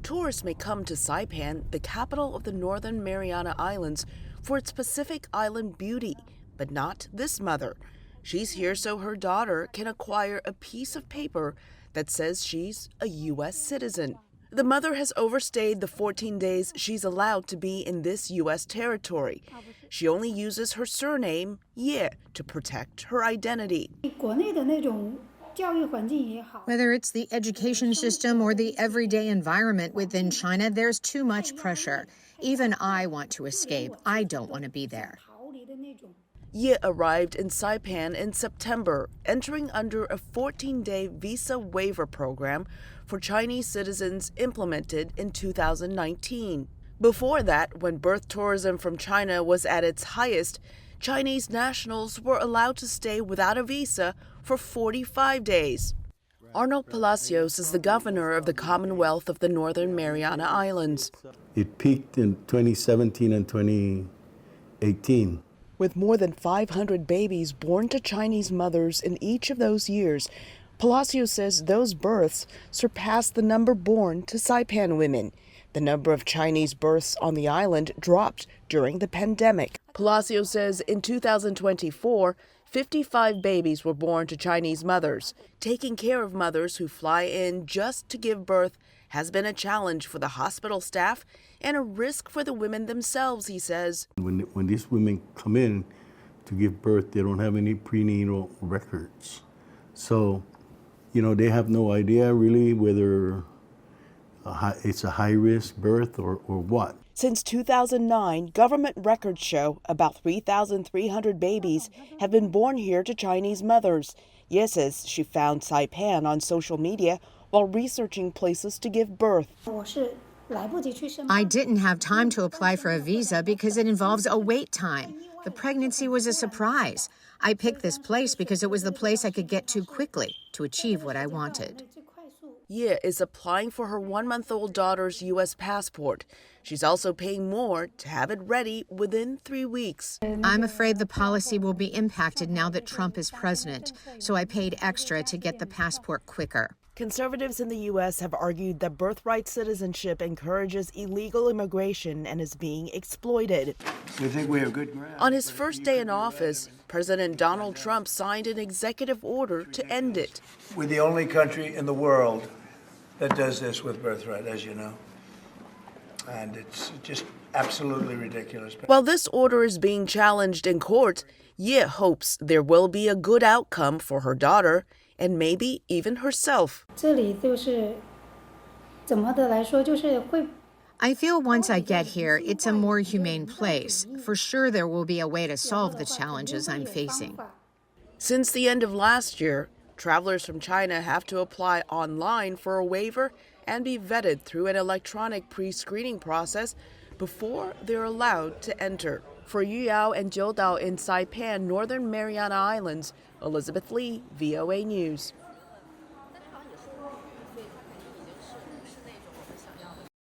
Tourists may come to Saipan, the capital of the Northern Mariana Islands, for its Pacific island beauty, but not this mother. She's here so her daughter can acquire a piece of paper that says she's a U.S. citizen. The mother has overstayed the 14 days she's allowed to be in this U.S. territory. She only uses her surname, Ye, to protect her identity. Whether it's the education system or the everyday environment within China, there's too much pressure. Even I want to escape. I don't want to be there. Ye arrived in Saipan in September, entering under a 14-day visa waiver program for Chinese citizens implemented in 2019. Before that, when birth tourism from China was at its highest, Chinese nationals were allowed to stay without a visa for 45 days. Arnold Palacios is the governor of the Commonwealth of the Northern Mariana Islands. It peaked in 2017 and 2018. With more than 500 babies born to Chinese mothers in each of those years, Palacios says those births surpassed the number born to Saipan women. The number of Chinese births on the island dropped during the pandemic. Palacios says in 2024, 55 babies were born to Chinese mothers. Taking care of mothers who fly in just to give birth has been a challenge for the hospital staff and a risk for the women themselves, he says. When these women come in to give birth, they don't have any prenatal records. So, they have no idea really whether it's a high-risk birth or what. Since 2009, government records show about 3,300 babies have been born here to Chinese mothers. Ye says she found Saipan on social media while researching places to give birth. I didn't have time to apply for a visa because it involves a wait time. The pregnancy was a surprise. I picked this place because it was the place I could get to quickly to achieve what I wanted. Ye is applying for her 1-month-old daughter's U.S. passport. She's also paying more to have it ready within 3 weeks. I'm afraid the policy will be impacted now that Trump is president, so I paid extra to get the passport quicker. Conservatives in the U.S. have argued that birthright citizenship encourages illegal immigration and is being exploited. We think we have good ground. On his first day in office, President Donald Trump signed an executive order to end it. We're the only country in the world that does this with birthright, as you know. And it's just absolutely ridiculous. While this order is being challenged in court, Ye hopes there will be a good outcome for her daughter and maybe even herself. I feel once I get here, it's a more humane place. For sure, there will be a way to solve the challenges I'm facing. Since the end of last year, travelers from China have to apply online for a waiver and be vetted through an electronic pre-screening process before they're allowed to enter. For Yao and Jiu Dao in Saipan, Northern Mariana Islands, Elizabeth Lee, VOA News.